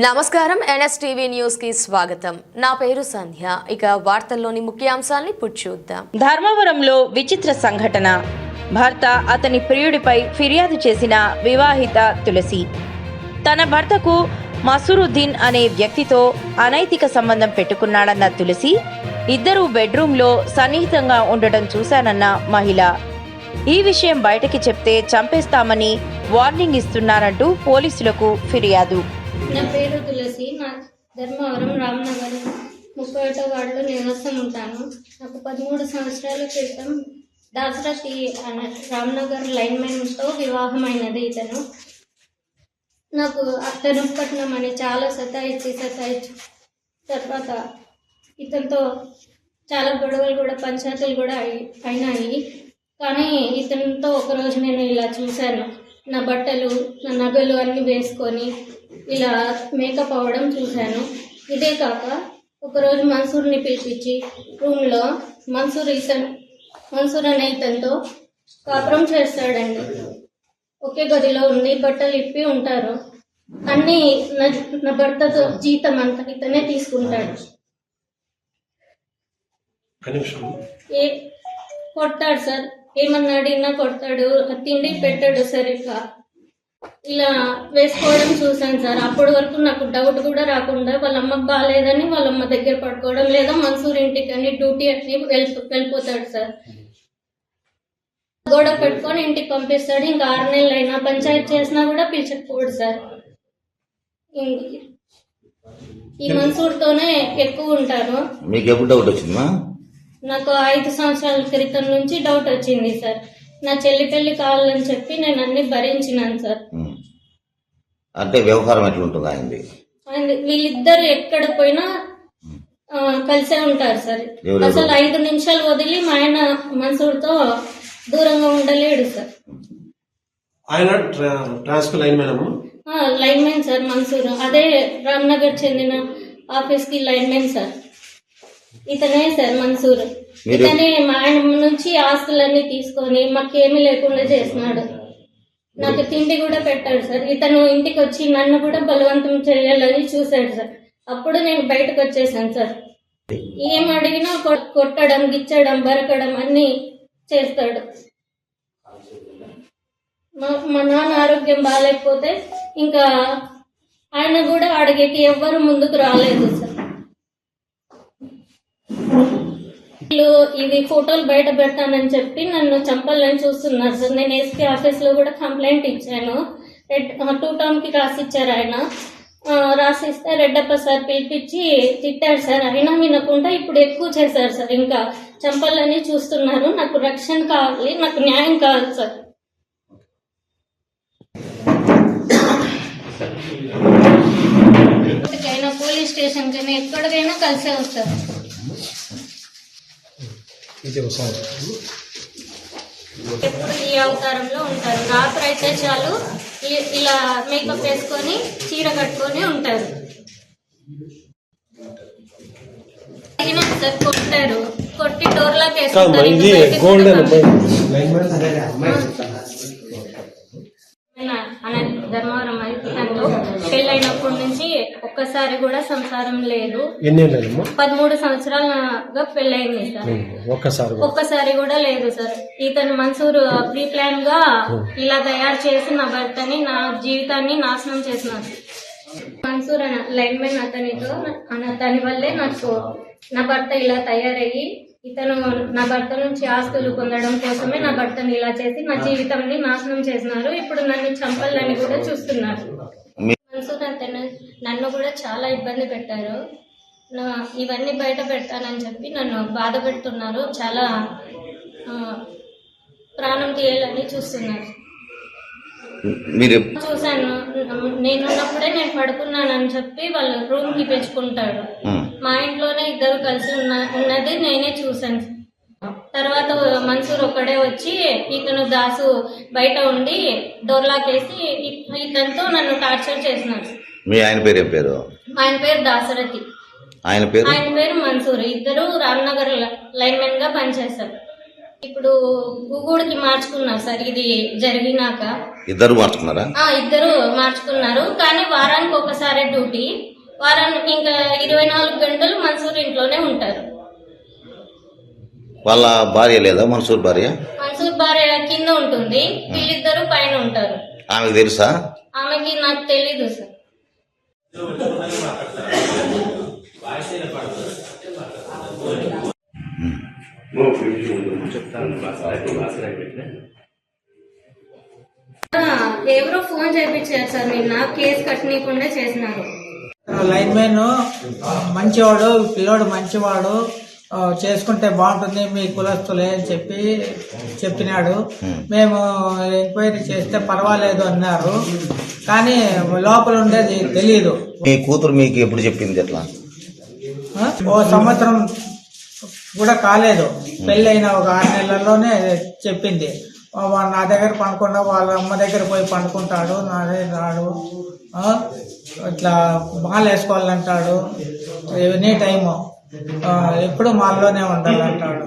నమస్కారం NSTV news కి స్వాగతం. నా పేరు సంధ్య. ఇక వార్తల్లోని ముఖ్యాంశాల్ని చూద్దాం. ధర్మవరంలో విచిత్ర సంఘటన. భర్త అతని ప్రియుడిపై ఫిర్యాదు చేసిన వివాహిత తులసి తన భర్తకు మసూరుద్దీన్ అనే వ్యక్తితో అనైతిక సంబంధం పెట్టుకున్నాడన్న తులసి ఇద్దరు బెడ్రూమ్లో సన్నిహితంగా ఉండటం చూశానన్న మహిళ ఈ విషయం బయటకి చెప్తే చంపేస్తామని వార్నింగ్ ఇస్తున్నారంటూ పోలీసులకు ఫిర్యాదు. నా పేరు తులసి. నా ధర్మవరం రామ్నగర్ 31వ వార్డులో నివాసం ఉంటాను. నాకు 13 సంవత్సరాల క్రితం దాసరథి అనే రామ్నగర్ లైన్మెన్తో వివాహమైనది. ఇతను నాకు తరుపట్నం అని చాలా సతాయించి తర్వాత ఇతనితో చాలా గొడవలు కూడా పంచాయతీలు కూడా అయినాయి. కానీ ఇతనితో ఒకరోజు నేను ఇలా చూశాను. నా బట్టలు నా నగలు అన్నీ వేసుకొని ఇలా మేకప్ అవ్వడం చూశాను. ఇదే కాక ఒకరోజు మన్సూర్ని పిలిపించి రూమ్లో మన్సూర్ అనే ఇతనితో కాపురం చేస్తాడండి. ఒకే గదిలో ఉండి బట్టలు ఇప్పి ఉంటారు. అన్నీ నా భర్తతో జీతం అంతా ఇతనే తీసుకుంటాడు. కొడతాడు సార్, ఏమన్నా అడిగినా కొడతాడు. తిండి పెట్టాడు సరిగ్గా. ఇలా వేసుకోవడం చూశాను సార్. అప్పటి వరకు నాకు డౌట్ కూడా రాకుండా వాళ్ళ అమ్మకు బాగాలేదని వాళ్ళ అమ్మ దగ్గర పడుకోవడం, లేదా మన్సూర్ ఇంటికి అని డ్యూటీ అని వెళ్ళిపోతాడు సార్. గొడవ పెట్టుకొని ఇంటికి పంపిస్తాడు. ఇంకా 6 నెలలు అయినా పంచాయతీ చేసినా కూడా పిలిచకపోడు సార్. ఈ మన్సూర్తోనే ఎక్కువ ఉంటాను. మీకు ఎప్పుడు డౌట్ వచ్చిందా? నాకు 5 సంవత్సరాల క్రితం నుంచి డౌట్ వచ్చింది సార్. నా చెల్లి పెళ్లి కావాలని చెప్పి నేను అన్ని భరించినాను సార్. అంటే వ్యవహారం ఎట్లుంటుంది ఆయనది? వీళ్ళిద్దరు ఎక్కడ పోయినా కలిసే ఉంటారు సార్. అసలు 5 నిమిషాలు వదిలి మా ఆయన మన్సూర్తో దూరంగా ఉండలేడు సార్. ఆయన ట్రాన్స్ఫర్ లైన్మెన్ సార్ మన్సూర్. అదే రామ్నగర్ చెందిన ఆఫీస్ కి లైన్మెన్ సార్. ఇతనే సార్ మన్సూర్. ఇతనే మా ఆయన నుంచి ఆస్తులన్నీ తీసుకొని మాకేమీ లేకుండా చేసినాడు. నాకు తిండి కూడా పెట్టాడు సార్. ఇతను ఇంటికి వచ్చి నన్ను కూడా బలవంతం చేయాలని చూశాడు సార్. అప్పుడు నేను బయటకు వచ్చేసాను సార్. ఏం అడిగినా కొట్టడం, గిచ్చడం, బరకడం అన్నీ చేస్తాడు. మా నాన్న ఆరోగ్యం బాగాలేకపోతే ఇంకా ఆయన కూడా అడిగేకి ఎవ్వరు ముందుకు రాలేదు సార్. ఇది ఫోటోలు బయట పెడతానని చెప్పి నన్ను చంపాలని చూస్తున్నారు సార్. నేను ఎస్పీ ఆఫీస్లో కూడా కంప్లైంట్ ఇచ్చాను. 2 టౌన్కి రాసిచ్చారు ఆయన. రాసిస్తే రెడ్డప్ప సార్ పిలిపించి తిట్టారు సార్. అయినా వినకుండా ఇప్పుడు ఎక్కువ చేశారు సార్. ఇంకా చంపాలని చూస్తున్నారు. నాకు రక్షణ కావాలి, నాకు న్యాయం కావాలి సార్. ఎక్కడికైనా పోలీస్ స్టేషన్కైనా ఎక్కడికైనా కలిసే వస్తారు. ఎప్పుడు ఈ అవతారంలో ఉంటారు. రాత్రి అయితే చాలు ఇలా మేకప్ వేసుకొని చీర కట్టుకొని ఉంటారు. సార్ కొట్టారు, కొట్టి డోర్లాక్ వేసుకుంటారు. ధర్మవరం అయిపోయిందో పెళ్ళైనప్పటి నుంచి ఒక్కసారి కూడా సంసారం లేదు. 13 సంవత్సరాలుగా పెళ్ళైంది సార్. ఒక్కసారి కూడా లేదు సార్. ఇతను మన్సూర్ ప్రీ ప్లాన్ గా ఇలా తయారు చేసి నా భర్తని, నా జీవితాన్ని నాశనం చేసినారు. మన్సూర్ అనే లైన్మెన్ అతని వల్లే నాకు నా భర్త ఇలా తయారయ్యి ఇతను నా భర్త నుంచి ఆస్తులు పొందడం కోసమే నా భర్తని ఇలా చేసి నా జీవితాన్ని నాశనం చేసినారు. ఇప్పుడు నన్ను చంపాలని కూడా చూస్తున్నారు. మన్సూర్ అతను నన్ను కూడా చాలా ఇబ్బంది పెట్టారు. ఇవన్నీ బయట పెడతానని చెప్పి నన్ను బాధ పెడుతున్నారు. చాలా ప్రాణం తీయాలని చూస్తున్నారు. చూశాను. నేనున్నప్పుడే నేను పడుకున్నానని చెప్పి వాళ్ళు రూమ్ కి పెంచుకుంటాడు. మా ఇంట్లోనే ఇద్దరు కలిసి ఉన్నది నేనే చూశాను. తర్వాత మన్సూర్ ఒక్కడే వచ్చి ఇతను దాసు బయట ఉండి డోర్లాకేసి ఇతనితో నన్ను టార్చర్ చేసినాడు. మీ ఆయన పేరు ఏం పేరు? ఆయన పేరు దాసరథి. ఆయన పేరు మన్సూర్. ఇద్దరు రామ్నగర్ లైన్మెన్ గా పనిచేస్తారు. ఇప్పుడు గూగూడికి మార్చుకున్నారు సార్ ఇది జరిగినాక. ఇద్దరు మార్చుకున్నారా? ఇద్దరు మార్చుకున్నారు, కానీ వారానికి ఒకసారి డ్యూటీ. వారానికి ఇంకా 24 గంటలు మన్సూర్ ఇంట్లోనే ఉంటారు. వాళ్ళ భార్య లేదా? మన్సూర్ భార్య? మన్సూర్ భార్య కింద ఉంటుంది, వీళ్ళిద్దరు పైన ఉంటారు. ఆమెకు తెలుసా? ఆమెకి నాకు తెలీదు సార్. ఎవరో ఫోన్ చేయించారు సార్, నిన్న కేసు కట్టనీయకుండా చేసినారు. లైన్ మ్యాన్ మంచివాడు, పిల్లోడు మంచివాడు, చేసుకుంటే బాగుంటుంది మీ కులస్తులే అని చెప్పినాడు. మేము ఎంక్వైరీ చేస్తే పర్వాలేదు అన్నారు, కానీ లోపల ఉండేది తెలియదు. మీ కూతురు మీకు ఎప్పుడు చెప్పింది? ఎట్లా? ఓ సంవత్సరం కూడా కాలేదు, పెళ్ళైన ఒక 6 నెలల్లోనే చెప్పింది. నా దగ్గర పండుకున్నా వాళ్ళ అమ్మ దగ్గర పోయి పండుకుంటాడు, నా దగ్గర రాడు, ఇట్లా మాలు వేసుకోవాలంటాడు, ఎనీ టైము ఎప్పుడు మాల్లోనే ఉండాలంటాడు.